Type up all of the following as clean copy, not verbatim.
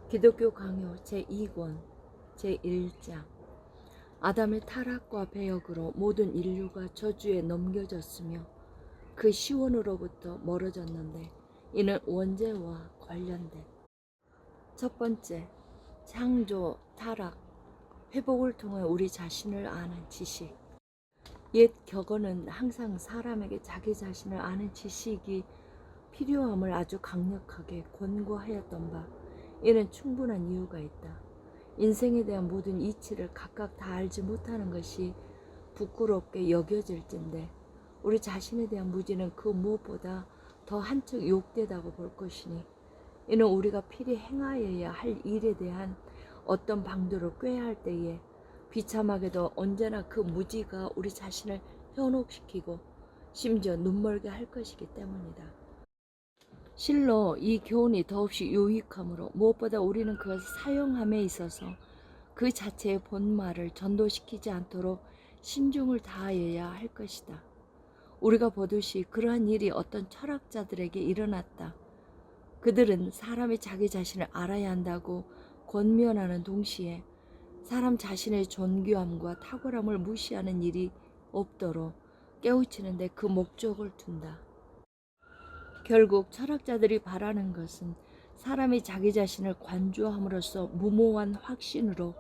기독교 강요 제2권 제1장. 아담의 타락과 배역으로 모든 인류가 저주에 넘겨졌으며 그 시원으로부터 멀어졌는데 이는 원죄와 관련된 첫 번째, 창조, 타락, 회복을 통해 우리 자신을 아는 지식. 옛 격언은 항상 사람에게 자기 자신을 아는 지식이 필요함을 아주 강력하게 권고하였던 바, 이는 충분한 이유가 있다. 인생에 대한 모든 이치를 각각 다 알지 못하는 것이 부끄럽게 여겨질진데, 우리 자신에 대한 무지는 그 무엇보다 더 한층 욕되다고 볼 것이니, 이는 우리가 필히 행하여야 할 일에 대한 어떤 방도를 꾀할 때에 비참하게도 언제나 그 무지가 우리 자신을 현혹시키고 심지어 눈멀게 할 것이기 때문이다. 실로 이 교훈이 더없이 유익하므로 무엇보다 우리는 그것을 사용함에 있어서 그 자체의 본말을 전도시키지 않도록 신중을 다하여야 할 것이다. 우리가 보듯이 그러한 일이 어떤 철학자들에게 일어났다. 그들은 사람이 자기 자신을 알아야 한다고 권면하는 동시에 사람 자신의 존귀함과 탁월함을 무시하는 일이 없도록 깨우치는데 그 목적을 둔다. 결국 철학자들이 바라는 것은 사람이 자기 자신을 관조함으로써 무모한 확신으로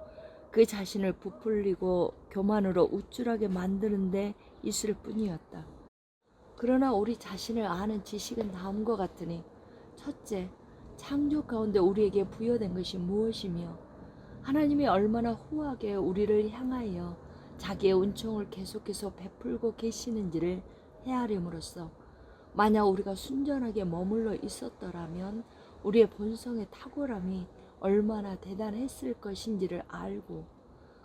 그 자신을 부풀리고 교만으로 우쭐하게 만드는 데 있을 뿐이었다. 그러나 우리 자신을 아는 지식은 다음과 같으니, 첫째, 창조 가운데 우리에게 부여된 것이 무엇이며 하나님이 얼마나 후하게 우리를 향하여 자기의 은총을 계속해서 베풀고 계시는지를 헤아림으로써 만약 우리가 순전하게 머물러 있었더라면 우리의 본성의 탁월함이 얼마나 대단했을 것인지를 알고,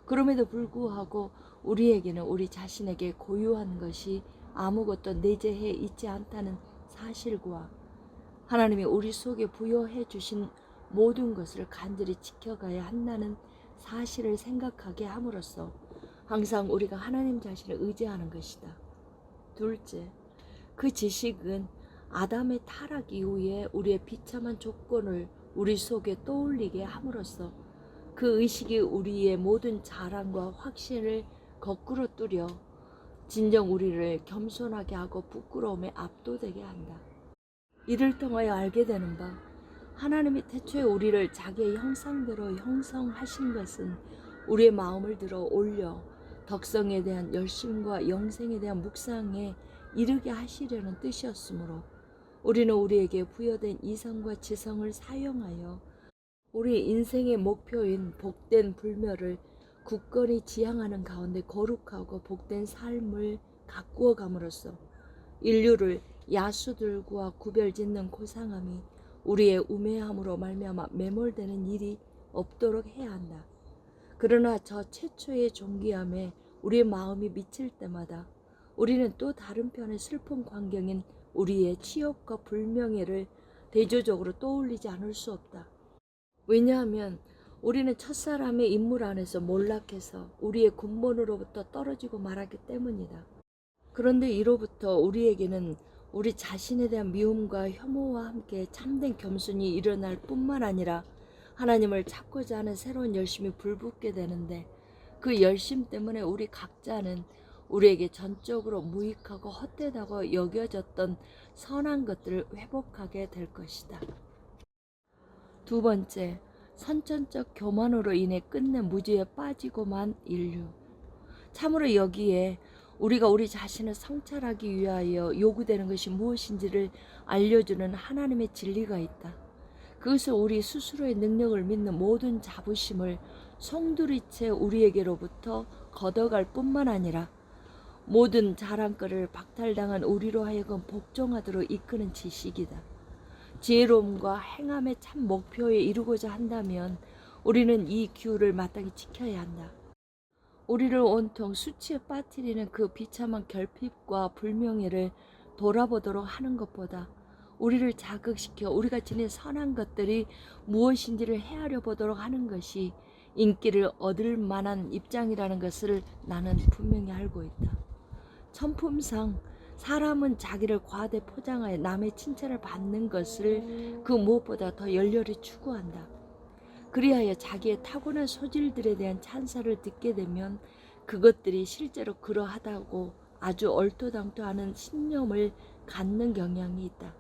그럼에도 불구하고 우리에게는 우리 자신에게 고유한 것이 아무것도 내재해 있지 않다는 사실과 하나님이 우리 속에 부여해 주신 모든 것을 간절히 지켜가야 한다는 사실을 생각하게 함으로써 항상 우리가 하나님 자신을 의지하는 것이다. 둘째, 그 지식은 아담의 타락 이후에 우리의 비참한 조건을 우리 속에 떠올리게 함으로써 그 의식이 우리의 모든 자랑과 확신을 거꾸로 뚫려 진정 우리를 겸손하게 하고 부끄러움에 압도되게 한다. 이를 통하여 알게 되는 바, 하나님이 태초에 우리를 자기의 형상대로 형성하신 것은 우리의 마음을 들어 올려 덕성에 대한 열심과 영생에 대한 묵상에 이르게 하시려는 뜻이었으므로 우리는 우리에게 부여된 이성과 지성을 사용하여 우리 인생의 목표인 복된 불멸을 굳건히 지향하는 가운데 거룩하고 복된 삶을 가꾸어 감으로써 인류를 야수들과 구별짓는 고상함이 우리의 우매함으로 말미암아 매몰되는 일이 없도록 해야 한다. 그러나 저 최초의 존귀함에 우리의 마음이 미칠 때마다 우리는 또 다른 편의 슬픈 광경인 우리의 취업과 불명예를 대조적으로 떠올리지 않을 수 없다. 왜냐하면 우리는 첫사람의 인물 안에서 몰락해서 우리의 근본으로부터 떨어지고 말았기 때문이다. 그런데 이로부터 우리에게는 우리 자신에 대한 미움과 혐오와 함께 참된 겸손이 일어날 뿐만 아니라 하나님을 찾고자 하는 새로운 열심이 불붙게 되는데, 그 열심 때문에 우리 각자는 우리에게 전적으로 무익하고 헛되다고 여겨졌던 선한 것들을 회복하게 될 것이다. 두 번째, 선천적 교만으로 인해 끝내 무지에 빠지고만 인류. 참으로 여기에 우리가 우리 자신을 성찰하기 위하여 요구되는 것이 무엇인지를 알려주는 하나님의 진리가 있다. 그것은 우리 스스로의 능력을 믿는 모든 자부심을 송두리째 우리에게로부터 걷어갈 뿐만 아니라 모든 자랑거리를 박탈당한 우리로 하여금 복종하도록 이끄는 지식이다. 지혜로움과 행함의 참 목표에 이루고자 한다면 우리는 이 기후를 마땅히 지켜야 한다. 우리를 온통 수치에 빠뜨리는 그 비참한 결핍과 불명예를 돌아보도록 하는 것보다 우리를 자극시켜 우리가 지닌 선한 것들이 무엇인지를 헤아려 보도록 하는 것이 인기를 얻을 만한 입장이라는 것을 나는 분명히 알고 있다. 천품상 사람은 자기를 과대 포장하여 남의 칭찬을 받는 것을 그 무엇보다 더 열렬히 추구한다. 그리하여 자기의 타고난 소질들에 대한 찬사를 듣게 되면 그것들이 실제로 그러하다고 아주 얼토당토하는 신념을 갖는 경향이 있다.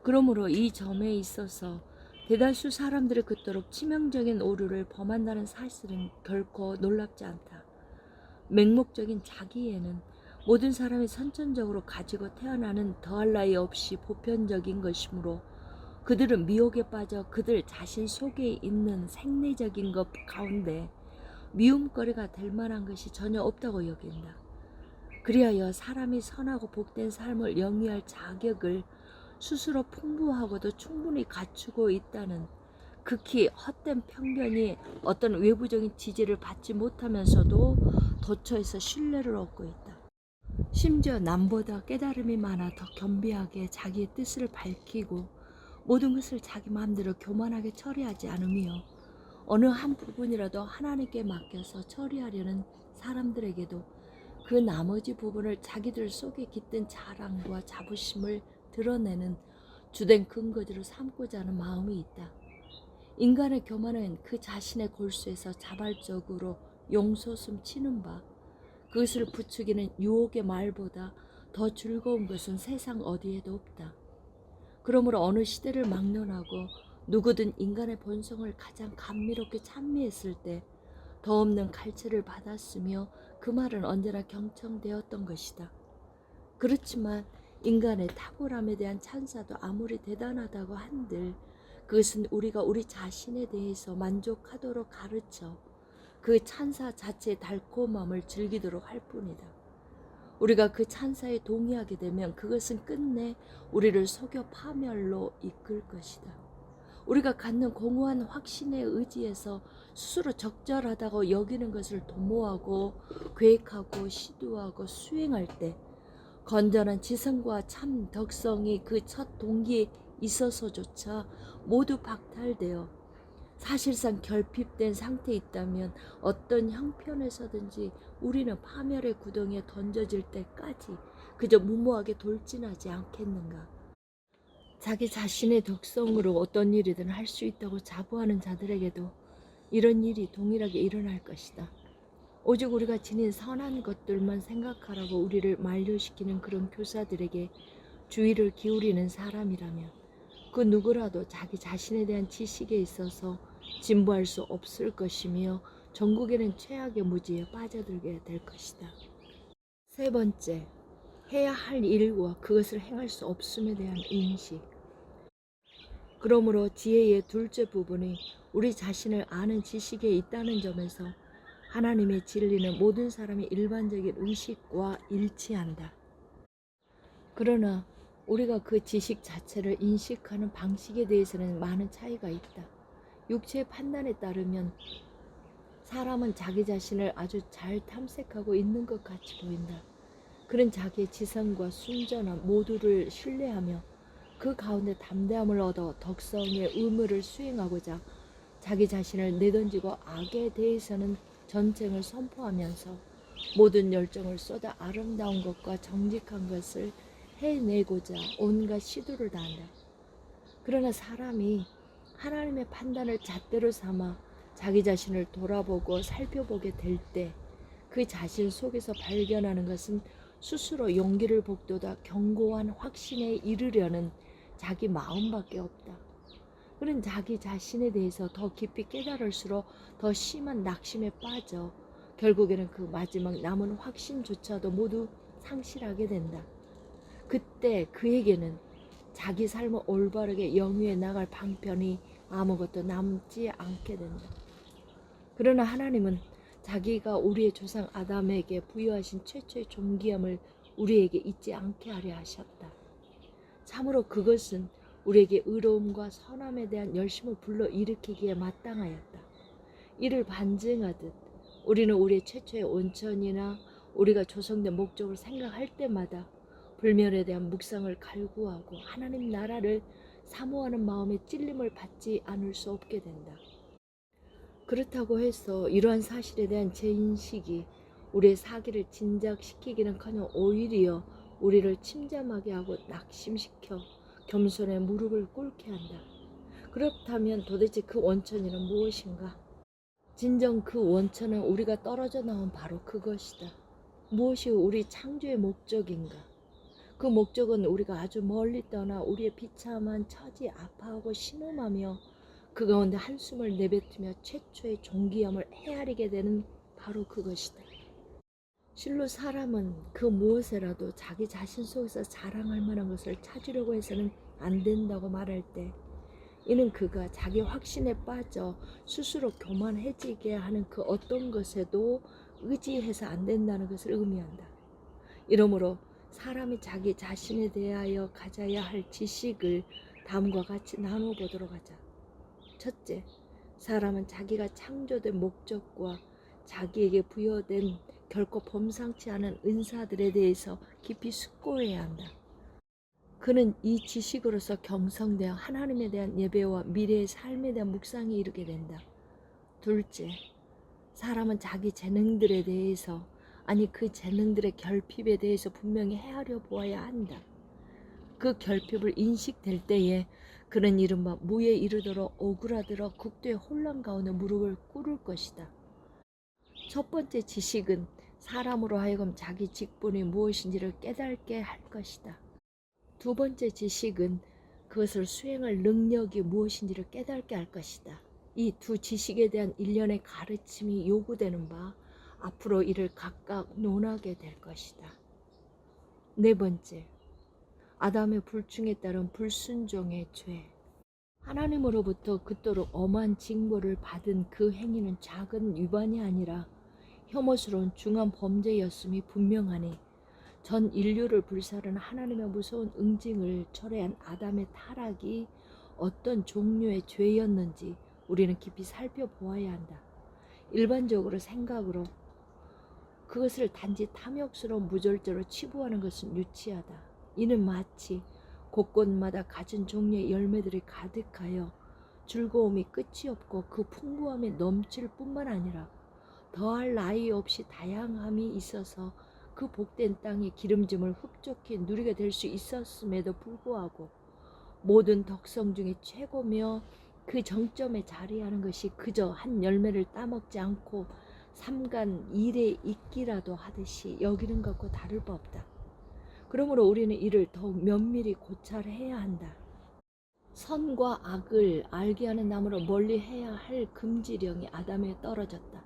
그러므로 이 점에 있어서 대다수 사람들이 그토록 치명적인 오류를 범한다는 사실은 결코 놀랍지 않다. 맹목적인 자기애는 모든 사람이 선천적으로 가지고 태어나는 더할 나위 없이 보편적인 것이므로 그들은 미혹에 빠져 그들 자신 속에 있는 생리적인 것 가운데 미움거리가 될 만한 것이 전혀 없다고 여긴다. 그리하여 사람이 선하고 복된 삶을 영위할 자격을 스스로 풍부하고도 충분히 갖추고 있다는 극히 헛된 편견이 어떤 외부적인 지지를 받지 못하면서도 도처에서 신뢰를 얻고 있다. 심지어 남보다 깨달음이 많아 더 겸비하게 자기의 뜻을 밝히고 모든 것을 자기 마음대로 교만하게 처리하지 않으며 어느 한 부분이라도 하나님께 맡겨서 처리하려는 사람들에게도 그 나머지 부분을 자기들 속에 깃든 자랑과 자부심을 드러내는 주된 근거지로 삼고자 하는 마음이 있다. 인간의 교만은 그 자신의 골수에서 자발적으로 용솟음 치는 바 그것을 부추기는 유혹의 말보다 더 즐거운 것은 세상 어디에도 없다. 그러므로 어느 시대를 막론하고 누구든 인간의 본성을 가장 감미롭게 찬미했을 때 더 없는 갈채를 받았으며 그 말은 언제나 경청되었던 것이다. 그렇지만 인간의 탁월함에 대한 찬사도 아무리 대단하다고 한들 그것은 우리가 우리 자신에 대해서 만족하도록 가르쳐 그 찬사 자체의 달콤함을 즐기도록 할 뿐이다. 우리가 그 찬사에 동의하게 되면 그것은 끝내 우리를 속여 파멸로 이끌 것이다. 우리가 갖는 공허한 확신에 의지해서 스스로 적절하다고 여기는 것을 도모하고 계획하고 시도하고 수행할 때 건전한 지성과 참 덕성이 그 첫 동기에 있어서조차 모두 박탈되어 사실상 결핍된 상태에 있다면 어떤 형편에서든지 우리는 파멸의 구덩이에 던져질 때까지 그저 무모하게 돌진하지 않겠는가. 자기 자신의 덕성으로 어떤 일이든 할 수 있다고 자부하는 자들에게도 이런 일이 동일하게 일어날 것이다. 오직 우리가 지닌 선한 것들만 생각하라고 우리를 만류시키는 그런 교사들에게 주의를 기울이는 사람이라면 그 누구라도 자기 자신에 대한 지식에 있어서 진보할 수 없을 것이며 전국에는 최악의 무지에 빠져들게 될 것이다. 세 번째, 해야 할 일과 그것을 행할 수 없음에 대한 인식. 그러므로 지혜의 둘째 부분이 우리 자신을 아는 지식에 있다는 점에서 하나님의 진리는 모든 사람의 일반적인 의식과 일치한다. 그러나 우리가 그 지식 자체를 인식하는 방식에 대해서는 많은 차이가 있다. 육체의 판단에 따르면 사람은 자기 자신을 아주 잘 탐색하고 있는 것 같이 보인다. 그는 자기의 지성과 순전함 모두를 신뢰하며 그 가운데 담대함을 얻어 덕성의 의무를 수행하고자 자기 자신을 내던지고 악에 대해서는 전쟁을 선포하면서 모든 열정을 쏟아 아름다운 것과 정직한 것을 해내고자 온갖 시도를 다한다. 그러나 사람이 하나님의 판단을 잣대로 삼아 자기 자신을 돌아보고 살펴보게 될 때 그 자신 속에서 발견하는 것은 스스로 용기를 북돋아 견고한 확신에 이르려는 자기 마음밖에 없다. 그는 자기 자신에 대해서 더 깊이 깨달을수록 더 심한 낙심에 빠져 결국에는 그 마지막 남은 확신조차도 모두 상실하게 된다. 그때 그에게는 자기 삶을 올바르게 영위해 나갈 방편이 아무것도 남지 않게 된다. 그러나 하나님은 자기가 우리의 조상 아담에게 부여하신 최초의 존귀함을 우리에게 잊지 않게 하려 하셨다. 참으로 그것은 우리에게 의로움과 선함에 대한 열심을 불러일으키기에 마땅하였다. 이를 반증하듯 우리는 우리의 최초의 온천이나 우리가 조성된 목적을 생각할 때마다 불멸에 대한 묵상을 갈구하고 하나님 나라를 사모하는 마음의 찔림을 받지 않을 수 없게 된다. 그렇다고 해서 이러한 사실에 대한 재인식이 우리의 사기를 진작시키기는커녕 오히려 우리를 침잠하게 하고 낙심시켜 겸손의 무릎을 꿇게 한다. 그렇다면 도대체 그 원천이란 무엇인가? 진정 그 원천은 우리가 떨어져 나온 바로 그것이다. 무엇이 우리 창조의 목적인가? 그 목적은 우리가 아주 멀리 떠나 우리의 비참한 처지 아파하고 신음하며 그 가운데 한숨을 내뱉으며 최초의 존귀함을 헤아리게 되는 바로 그것이다. 실로 사람은 그 무엇에라도 자기 자신 속에서 자랑할 만한 것을 찾으려고 해서는 안 된다고 말할 때 이는 그가 자기 확신에 빠져 스스로 교만해지게 하는 그 어떤 것에도 의지해서 안 된다는 것을 의미한다. 이러므로 사람이 자기 자신에 대하여 가져야 할 지식을 다음과 같이 나눠보도록 하자. 첫째, 사람은 자기가 창조된 목적과 자기에게 부여된 결코 범상치 않은 은사들에 대해서 깊이 숙고해야 한다. 그는 이 지식으로서 경성되어 하나님에 대한 예배와 미래의 삶에 대한 묵상에 이르게 된다. 둘째, 사람은 자기 재능들에 대해서 아니 그 재능들의 결핍에 대해서 분명히 헤아려 보아야 한다. 그 결핍을 인식될 때에 그는 이른바 무에 이르도록 오그라들어 극도의 혼란 가운데 무릎을 꿇을 것이다. 첫 번째 지식은 사람으로 하여금 자기 직분이 무엇인지를 깨닫게 할 것이다. 두 번째 지식은 그것을 수행할 능력이 무엇인지를 깨닫게 할 것이다. 이 두 지식에 대한 일련의 가르침이 요구되는 바 앞으로 이를 각각 논하게 될 것이다. 네 번째, 아담의 불충에 따른 불순종의 죄. 하나님으로부터 그토록 엄한 징벌을 받은 그 행위는 작은 위반이 아니라 혐오스러운 중한 범죄였음이 분명하니 전 인류를 불사르는 하나님의 무서운 응징을 철회한 아담의 타락이 어떤 종류의 죄였는지 우리는 깊이 살펴보아야 한다. 일반적으로 생각으로 그것을 단지 탐욕스러운 무절제로 치부하는 것은 유치하다. 이는 마치 곳곳마다 갖은 종류의 열매들이 가득하여 즐거움이 끝이 없고 그 풍부함이 넘칠 뿐만 아니라 더할 나위 없이 다양함이 있어서 그 복된 땅의 기름짐을 흡족히 누리게 될 수 있었음에도 불구하고 모든 덕성 중에 최고며 그 정점에 자리하는 것이 그저 한 열매를 따먹지 않고 삼간 일에 있기라도 하듯이 여기는 것과 다를 바 없다. 그러므로 우리는 이를 더욱 면밀히 고찰해야 한다. 선과 악을 알게 하는 나무로 멀리 해야 할 금지령이 아담에 떨어졌다.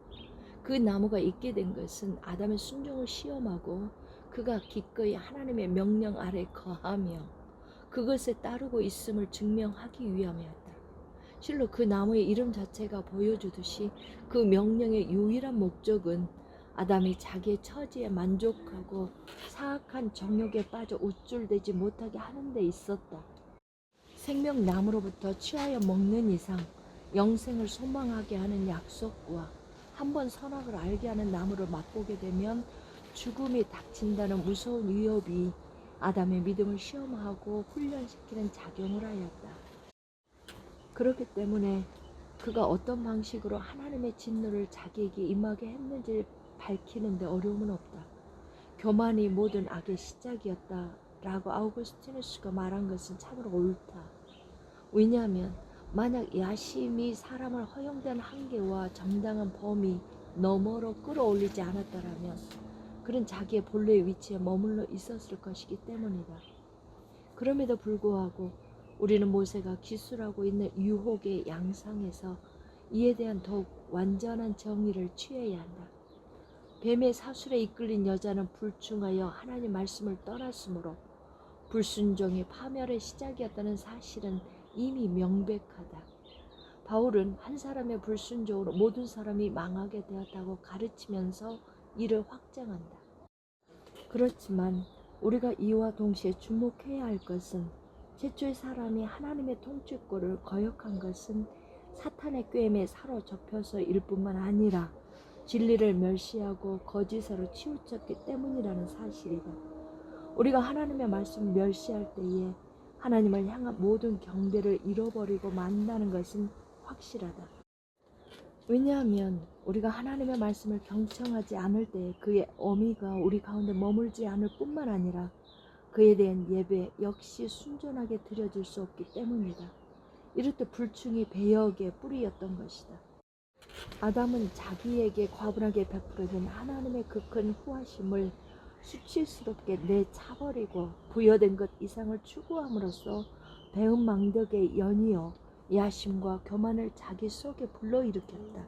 그 나무가 있게 된 것은 아담의 순종을 시험하고 그가 기꺼이 하나님의 명령 아래 거하며 그것에 따르고 있음을 증명하기 위함이었다. 실로 그 나무의 이름 자체가 보여주듯이 그 명령의 유일한 목적은 아담이 자기의 처지에 만족하고 사악한 정욕에 빠져 우쭐대지 못하게 하는 데 있었다. 생명나무로부터 취하여 먹는 이상 영생을 소망하게 하는 약속과 한번 선악을 알게 하는 나무를 맛보게 되면 죽음이 닥친다는 무서운 위협이 아담의 믿음을 시험하고 훈련시키는 작용을 하였다. 그렇기 때문에 그가 어떤 방식으로 하나님의 진노를 자기에게 임하게 했는지 밝히는 데 어려움은 없다. 교만이 모든 악의 시작이었다라고 아우구스티누스가 말한 것은 참으로 옳다. 왜냐하면 만약 야심이 사람을 허용된 한계와 정당한 범위 너머로 끌어올리지 않았다라면 그는 자기의 본래의 위치에 머물러 있었을 것이기 때문이다. 그럼에도 불구하고 우리는 모세가 기술하고 있는 유혹의 양상에서 이에 대한 더욱 완전한 정의를 취해야 한다. 뱀의 사술에 이끌린 여자는 불충하여 하나님 말씀을 떠났으므로 불순종이 파멸의 시작이었다는 사실은 이미 명백하다. 바울은 한 사람의 불순종으로 모든 사람이 망하게 되었다고 가르치면서 이를 확장한다. 그렇지만 우리가 이와 동시에 주목해야 할 것은 최초의 사람이 하나님의 통치권을 거역한 것은 사탄의 꾀임에 사로잡혀서일 뿐만 아니라 진리를 멸시하고 거짓으로 치우쳤기 때문이라는 사실이다. 우리가 하나님의 말씀을 멸시할 때에 하나님을 향한 모든 경배를 잃어버리고 만다는 것은 확실하다. 왜냐하면 우리가 하나님의 말씀을 경청하지 않을 때 그의 어미가 우리 가운데 머물지 않을 뿐만 아니라 그에 대한 예배 역시 순전하게 드려질 수 없기 때문이다. 이렇듯 불충이 배역의 뿌리였던 것이다. 아담은 자기에게 과분하게 베풀어진 하나님의 그 큰 후하심을 수치스럽게 내차버리고 부여된 것 이상을 추구함으로써 배은망덕에 연이어 야심과 교만을 자기 속에 불러일으켰다.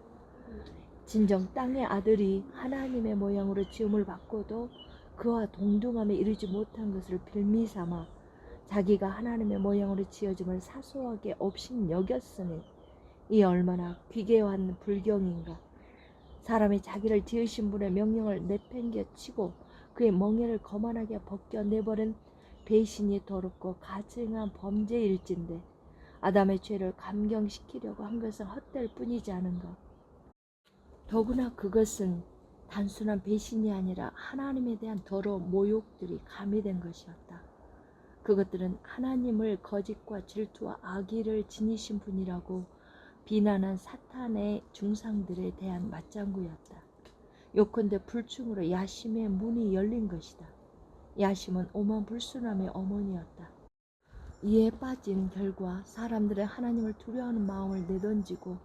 진정 땅의 아들이 하나님의 모양으로 지음을 받고도 그와 동등함에 이르지 못한 것을 빌미삼아 자기가 하나님의 모양으로 지어짐을 사소하게 없인 여겼으니 이 얼마나 비계한 불경인가. 사람이 자기를 지으신 분의 명령을 내팽개치고 그의 멍에를 거만하게 벗겨내버린 배신이 더럽고 가증한 범죄일진데 아담의 죄를 감경시키려고 한 것은 헛될 뿐이지 않은가. 더구나 그것은 단순한 배신이 아니라 하나님에 대한 더러운 모욕들이 가미된 것이었다. 그것들은 하나님을 거짓과 질투와 악의를 지니신 분이라고 비난한 사탄의 중상들에 대한 맞장구였다. 요컨대 불충으로 야심의 문이 열린 것이다. 야심은 오만 불순함의 어머니였다. 이에 빠진 결과 사람들의 하나님을 두려워하는 마음을 내던지고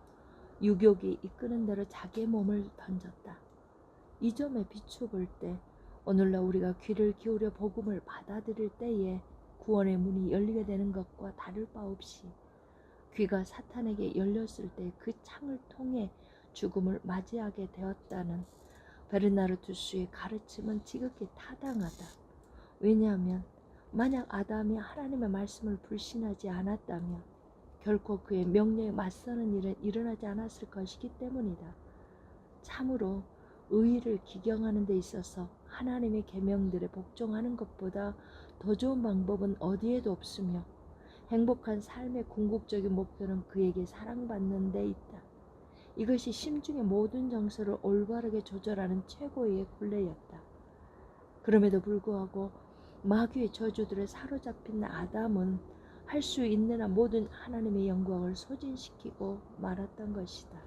유욕이 이끄는 대로 자기의 몸을 던졌다. 이 점에 비춰볼 때 오늘날 우리가 귀를 기울여 복음을 받아들일 때에 구원의 문이 열리게 되는 것과 다를 바 없이 귀가 사탄에게 열렸을 때 그 창을 통해 죽음을 맞이하게 되었다는 베르나르투스의 가르침은 지극히 타당하다. 왜냐하면 만약 아담이 하나님의 말씀을 불신하지 않았다면 결코 그의 명령에 맞서는 일은 일어나지 않았을 것이기 때문이다. 참으로 의의를 기경하는 데 있어서 하나님의 계명들에 복종하는 것보다 더 좋은 방법은 어디에도 없으며 행복한 삶의 궁극적인 목표는 그에게 사랑받는 데 있다. 이것이 심중의 모든 정서를 올바르게 조절하는 최고의 굴레였다. 그럼에도 불구하고 마귀의 저주들에 사로잡힌 아담은 할 수 있는 한 모든 하나님의 영광을 소진시키고 말았던 것이다.